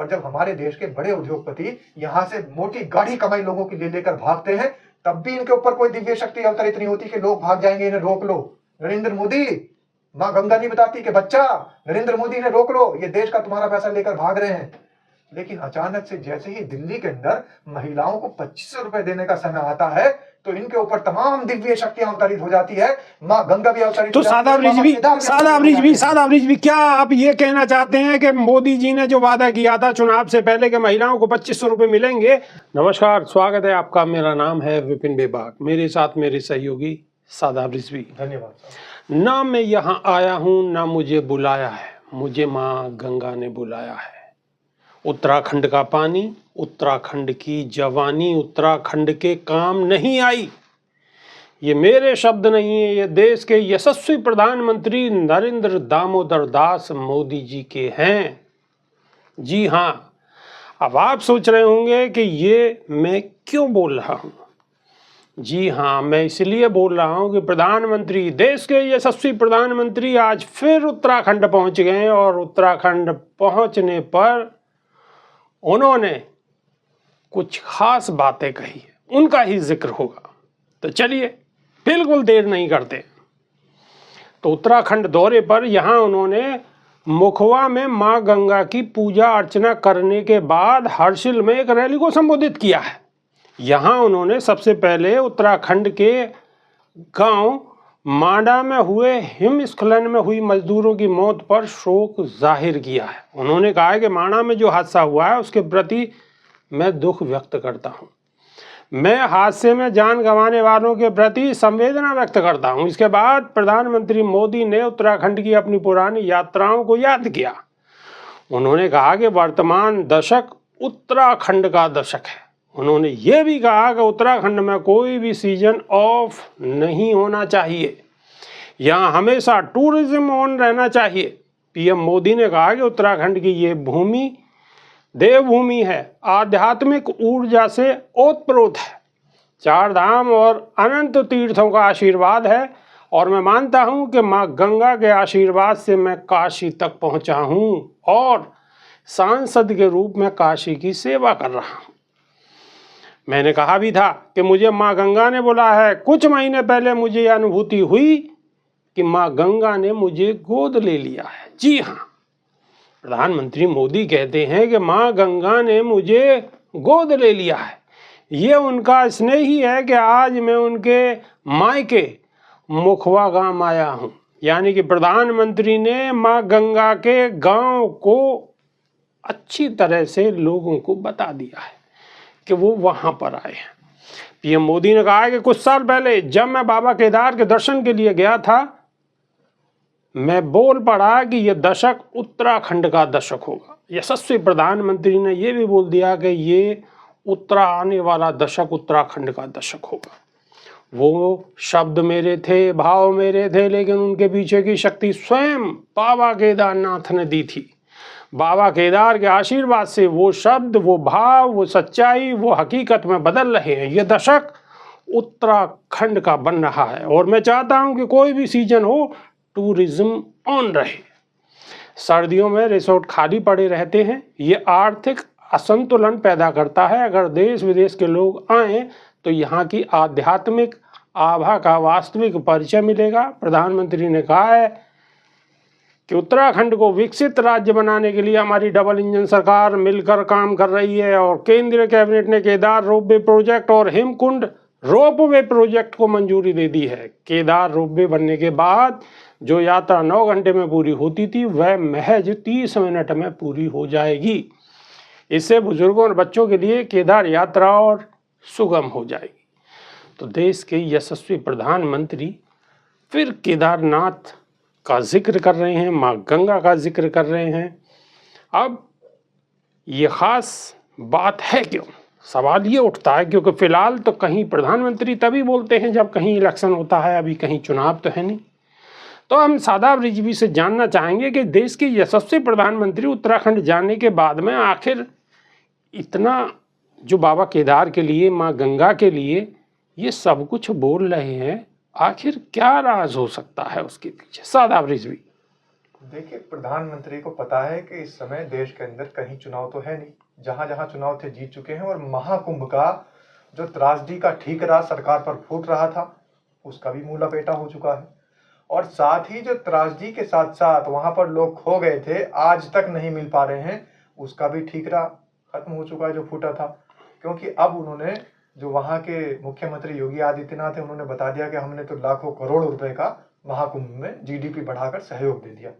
और जब हमारे देश के बड़े उद्योगपति यहाँ से मोटी गाड़ी कमाई लोगों की ले लेकर भागते हैं, तब भी इनके ऊपर कोई दिव्य शक्ति अवतरित नहीं होती कि लोग भाग जाएंगे, इन्हें रोक लो। नरेंद्र मोदी, माँ गंगा नहीं बताती कि बच्चा नरेंद्र मोदी ने रोक लो, ये देश का तुम्हारा पैसा लेकर भाग रहे हैं। लेकिन अचानक से जैसे ही दिल्ली के अंदर महिलाओं को 2500 रुपए देने का समय आता है, तो इनके ऊपर तमाम दिव्य शक्तियां अवतरित हो जाती है, माँ गंगा भी अवतरित। तो सादाब रिजवी, क्या आप ये कहना चाहते हैं कि मोदी जी ने जो वादा किया था चुनाव से पहले कि महिलाओं को 2500 रुपए मिलेंगे? नमस्कार, स्वागत है आपका। मेरा नाम है विपिन बेबाक, मेरे साथ मेरे सहयोगी सादाब रिजवी। धन्यवाद। ना मैं यहाँ आया हूँ ना मुझे बुलाया है, मुझे माँ गंगा ने बुलाया है। उत्तराखंड का पानी, उत्तराखंड की जवानी उत्तराखंड के काम नहीं आई। ये मेरे शब्द नहीं है, ये देश के यशस्वी प्रधानमंत्री नरेंद्र दामोदर दास मोदी जी के हैं। जी हाँ, अब आप सोच रहे होंगे कि ये मैं क्यों बोल रहा हूँ। जी हाँ, मैं इसलिए बोल रहा हूँ कि प्रधानमंत्री, देश के यशस्वी प्रधानमंत्री आज फिर उत्तराखंड पहुँच गए और उत्तराखंड पहुँचने पर उन्होंने कुछ खास बातें कही है, उनका ही जिक्र होगा। तो चलिए बिल्कुल देर नहीं करते। तो उत्तराखंड दौरे पर यहाँ उन्होंने मुखवा में माँ गंगा की पूजा अर्चना करने के बाद हर्षिल में एक रैली को संबोधित किया है। यहाँ उन्होंने सबसे पहले उत्तराखंड के गांव मांडा में हुए हिमस्खलन में हुई मजदूरों की मौत पर शोक जाहिर किया है। उन्होंने कहा है कि मांडा में जो हादसा हुआ है उसके प्रति मैं दुख व्यक्त करता हूं। मैं हादसे में जान गंवाने वालों के प्रति संवेदना व्यक्त करता हूं। इसके बाद प्रधानमंत्री मोदी ने उत्तराखंड की अपनी पुरानी यात्राओं को याद किया। उन्होंने कहा कि वर्तमान दशक उत्तराखंड का दशक है। उन्होंने ये भी कहा कि उत्तराखंड में कोई भी सीजन ऑफ नहीं होना चाहिए, यहाँ हमेशा टूरिज्म ऑन रहना चाहिए। पीएम मोदी ने कहा कि उत्तराखंड की ये भूमि देवभूमि है, आध्यात्मिक ऊर्जा से ओतप्रोत है, चार धाम और अनंत तीर्थों का आशीर्वाद है और मैं मानता हूँ कि माँ गंगा के आशीर्वाद से मैं काशी तक पहुँचा हूँ और सांसद के रूप में काशी की सेवा कर रहा हूँ। मैंने कहा भी था कि मुझे माँ गंगा ने बुलाया है। कुछ महीने पहले मुझे यह अनुभूति हुई कि माँ गंगा ने मुझे गोद ले लिया है। जी हाँ, प्रधानमंत्री मोदी कहते हैं कि माँ गंगा ने मुझे गोद ले लिया है। ये उनका स्नेह ही है कि आज मैं उनके मायके मुखवा गांव आया हूँ। यानी कि प्रधानमंत्री ने माँ गंगा के गांव को अच्छी तरह से लोगों को बता दिया है कि वो वहां पर आए हैं। पीएम मोदी ने कहा है कि कुछ साल पहले जब मैं बाबा केदार के दर्शन के लिए गया था, मैं बोल पड़ा कि यह दशक उत्तराखंड का दशक होगा। यशस्वी प्रधानमंत्री ने यह भी बोल दिया कि ये आने वाला दशक उत्तराखंड का दशक होगा। वो शब्द मेरे थे, भाव मेरे थे, लेकिन उनके पीछे की शक्ति स्वयं बाबा केदारनाथ ने दी थी। बाबा केदार के आशीर्वाद से वो शब्द, वो भाव, वो सच्चाई, वो हकीकत में बदल रहे हैं। ये दशक उत्तराखंड का बन रहा है और मैं चाहता हूं कि कोई भी सीजन हो, टूरिज्म ऑन रहे। सर्दियों में रिसोर्ट खाली पड़े रहते हैं, ये आर्थिक असंतुलन पैदा करता है। अगर देश विदेश के लोग आएँ तो यहाँ की आध्यात्मिक आभा का वास्तविक परिचय मिलेगा। प्रधानमंत्री ने कहा है कि उत्तराखंड को विकसित राज्य बनाने के लिए हमारी डबल इंजन सरकार मिलकर काम कर रही है और केंद्रीय कैबिनेट ने केदार रोपवे प्रोजेक्ट और हिमकुंड रोपवे प्रोजेक्ट को मंजूरी दे दी है। केदार रोपवे बनने के बाद जो यात्रा 9 घंटे में पूरी होती थी वह महज 30 मिनट में पूरी हो जाएगी। इससे बुजुर्गों और बच्चों के लिए केदार यात्रा और सुगम हो जाएगी। तो देश के यशस्वी प्रधानमंत्री फिर केदारनाथ का जिक्र कर रहे हैं, माँ गंगा का जिक्र कर रहे हैं। अब ये खास बात है क्यों? सवाल ये उठता है क्योंकि फिलहाल तो कहीं प्रधानमंत्री तभी बोलते हैं जब कहीं इलेक्शन होता है, अभी कहीं चुनाव तो है नहीं। तो हम सादाब रिजवी से जानना चाहेंगे कि देश के यशस्वी प्रधानमंत्री उत्तराखंड जाने के बाद में आखिर इतना जो बाबा केदार के लिए, माँ गंगा के लिए ये सब कुछ बोल रहे हैं, आखिर क्या राज हो सकता है उसके पीछे? सादाब रिजवी। देखिए, प्रधानमंत्री को पता है कि इस समय देश के अंदर कहीं चुनाव तो है नहीं, जहां जहां चुनाव थे जीत चुके हैं, और महाकुंभ का जो त्रासदी का ठीकरा सरकार पर फूट रहा था उसका भी मुंह लपेटा हो चुका है। और साथ ही जो त्रासदी के साथ साथ वहां पर लोग खो गए थे, आज तक नहीं मिल पा रहे हैं, उसका भी ठीकरा खत्म हो चुका है जो फूटा था। क्योंकि अब उन्होंने, जो वहां के मुख्यमंत्री योगी आदित्यनाथ है, उन्होंने बता दिया कि हमने तो लाखों करोड़ रुपए का महाकुंभ में जीडीपी बढ़ाकर सहयोग दे दिया।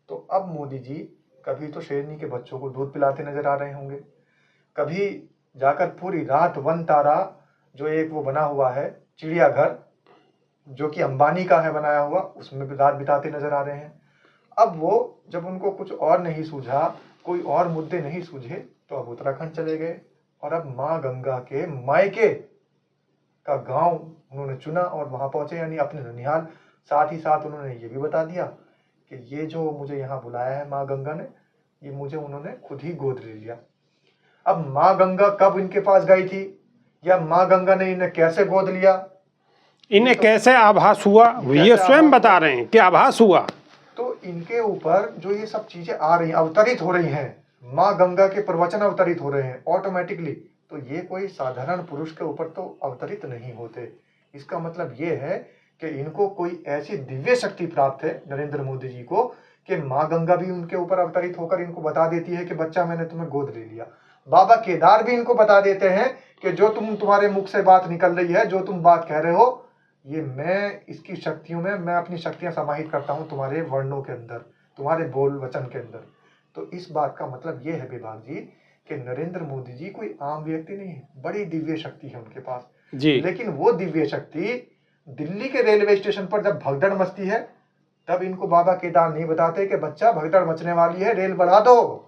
तो अब मोदी जी कभी तो शेरनी के बच्चों को दूध पिलाते नजर आ रहे होंगे, कभी जाकर पूरी रात वन तारा जो एक वो बना हुआ है चिड़ियाघर, जो कि अंबानी का है बनाया हुआ, उसमें भी रात बिताते नजर आ रहे हैं। अब वो जब उनको कुछ और नहीं सूझा, कोई और मुद्दे नहीं सूझे, तो अब उत्तराखंड चले गए और अब माँ गंगा के मायके का गांव उन्होंने चुना और वहां पहुंचे, यानी अपने ननिहाल। साथ ही साथ उन्होंने ये भी बता दिया कि ये जो मुझे यहाँ बुलाया है माँ गंगा ने, ये मुझे उन्होंने खुद ही गोद ले लिया। अब माँ गंगा कब इनके पास गई थी, या माँ गंगा ने इन्हें कैसे गोद लिया, इन्हें कैसे आभास हुआ, ये स्वयं बता रहे हैं कि आभास हुआ। तो इनके ऊपर जो ये सब चीजें आ रही हैं, अवतरित हो रही हैं, माँ गंगा के प्रवचन अवतरित हो रहे हैं ऑटोमेटिकली, तो ये कोई साधारण पुरुष के ऊपर तो अवतरित नहीं होते। इसका मतलब ये है कि इनको कोई ऐसी दिव्य शक्ति प्राप्त है नरेंद्र मोदी जी को, कि माँ गंगा भी उनके ऊपर अवतरित होकर इनको बता देती है कि बच्चा मैंने तुम्हें गोद ले लिया। बाबा केदार भी इनको बता देते हैं कि जो तुम्हारे मुख से बात निकल रही है, जो तुम बात कह रहे हो, ये मैं इसकी शक्तियों में, मैं अपनी शक्तियां समाहित करता हूं तुम्हारे वर्णों के अंदर, तुम्हारे बोल वचन के अंदर। तो इस बात का मतलब ये है विभाग जी कि नरेंद्र मोदी जी कोई आम व्यक्ति नहीं है, बड़ी दिव्य शक्ति है उनके पास जी। लेकिन वो दिव्य शक्ति दिल्ली के रेलवे स्टेशन पर जब भगदड़ मचती है, तब इनको बाबा केदार नहीं बताते कि बच्चा भगदड़ मचने वाली है, रेल बढ़ा दो।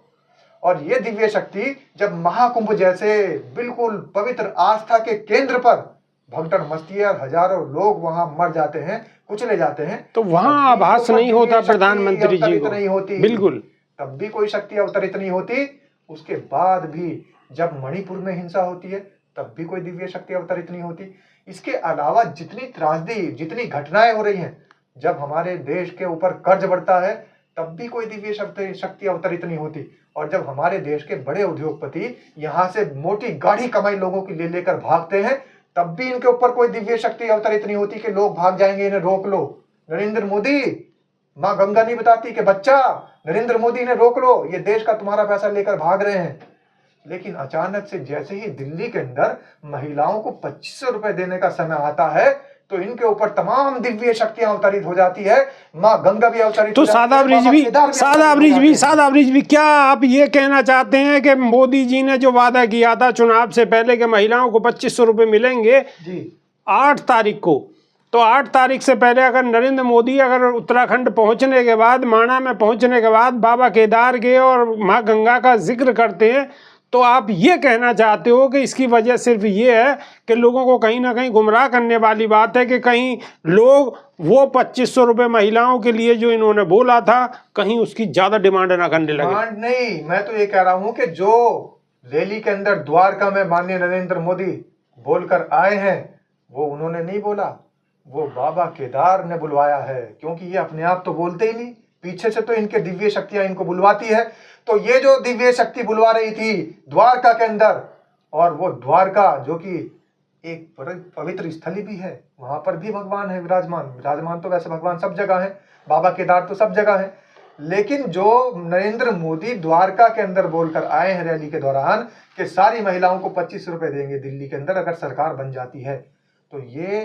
और ये दिव्य शक्ति जब महाकुंभ जैसे बिल्कुल पवित्र आस्था के केंद्र पर भगदड़ मचती है और हजारों लोग वहां मर जाते हैं, कुचले जाते हैं, तो वहां आभास नहीं होता प्रधानमंत्री जी को, नहीं होती, बिल्कुल तब भी कोई शक्ति अवतरित नहीं होती। उसके बाद भी जब मणिपुर में हिंसा होती है, तब भी कोई दिव्य शक्ति अवतरित नहीं होती। इसके अलावा जितनी त्रासदी, जितनी घटनाएं हो रही हैं, जब हमारे देश के ऊपर कर्ज बढ़ता है, तब भी कोई दिव्य शक्ति अवतरित नहीं होती। और जब हमारे देश के बड़े उद्योगपति यहाँ से मोटी गाढ़ी कमाई लोगों की ले लेकर भागते हैं, तब भी इनके ऊपर कोई दिव्य शक्ति अवतरित नहीं होती कि लोग भाग जाएंगे, इन्हें रोक लो। नरेंद्र मोदी, माँ गंगा नहीं बताती कि बच्चा नरेंद्र मोदी ने रोक लो, ये देश का तुम्हारा पैसा लेकर भाग रहे हैं। लेकिन अचानक से जैसे ही दिल्ली के अंदर महिलाओं को 2500 रुपए देने का समय आता है, तो इनके ऊपर तमाम दिव्य शक्तियां अवतरित हो जाती है, माँ गंगा भी अवतरित तो सादा ब्रिज भी क्या आप ये कहना चाहते हैं कि मोदी जी ने जो वादा किया था चुनाव से पहले कि महिलाओं को 2500 रुपए मिलेंगे जी 8 तारीख को, तो 8 तारीख से पहले अगर नरेंद्र मोदी अगर उत्तराखंड पहुंचने के बाद, माणा में पहुंचने के बाद बाबा केदार के और माँ गंगा का जिक्र करते हैं, तो आप ये कहना चाहते हो कि इसकी वजह सिर्फ ये है कि लोगों को कहीं ना कहीं गुमराह करने वाली बात है कि कहीं लोग वो 2500 रुपए महिलाओं के लिए जो इन्होंने बोला था, कहीं उसकी ज्यादा डिमांड ना करने लगे। डिमांड नहीं, मैं तो ये कह रहा हूं कि जो रैली के अंदर द्वारका में माननीय नरेंद्र मोदी बोलकर आए हैं, वो उन्होंने नहीं बोला, वो बाबा केदार ने बुलवाया है। क्योंकि ये अपने आप तो बोलते ही नहीं, पीछे से तो इनके दिव्य शक्तियां इनको बुलवाती है। तो ये जो दिव्य शक्ति बुलवा रही थी द्वारका के अंदर, और वो द्वारका जो कि एक पवित्र स्थली भी है, वहां पर भी भगवान है विराजमान तो वैसे भगवान सब जगह है, बाबा केदार तो सब जगह है, लेकिन जो नरेंद्र मोदी द्वारका के अंदर बोलकर आए हैं रैली के दौरान कि सारी महिलाओं को 25 रुपए देंगे दिल्ली के अंदर अगर सरकार बन जाती है, तो ये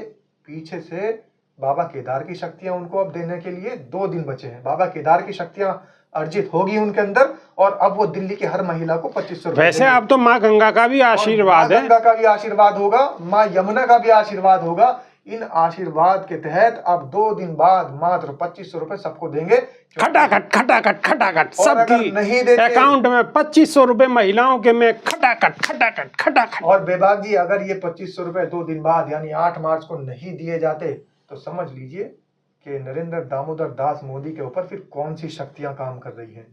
पीछे से बाबा केदार की शक्तियां उनको अब देने के लिए 2 दिन बचे हैं। बाबा केदार की शक्तियां अर्जित होगी उनके अंदर, और अब वो दिल्ली की हर महिला को 2500 रुपए। वैसे अब तो माँ गंगा का भी आशीर्वाद है, गंगा का भी आशीर्वाद होगा, माँ यमुना का भी आशीर्वाद होगा। इन आशीर्वाद के तहत अब 2 दिन बाद मात्र 2500 रुपए सबको देंगे, खटाखट सबकी नहीं देते अकाउंट में 2500 रुपए महिलाओं के में खटाखट। और बेबाक जी, अगर ये 2500 रुपए 2 दिन बाद यानी 8 मार्च को नहीं दिए जाते, तो समझ लीजिए कि नरेंद्र दामोदर दास मोदी के ऊपर फिर कौन सी शक्तियां काम कर रही हैं।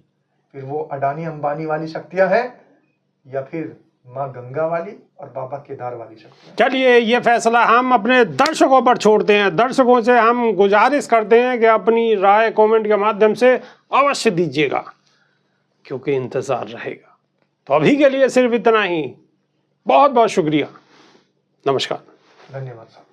फिर वो अडानी अंबानी वाली शक्तियां हैं, या फिर माँ गंगा वाली और बाबा केदार वाली शक्तियां। चलिए, ये फैसला हम अपने दर्शकों पर छोड़ते हैं। दर्शकों से हम गुजारिश करते हैं कि अपनी राय कमेंट के माध्यम से अवश्य दीजिएगा, क्योंकि इंतजार रहेगा। तो अभी के लिए सिर्फ इतना ही। बहुत बहुत शुक्रिया। नमस्कार। धन्यवाद साहब।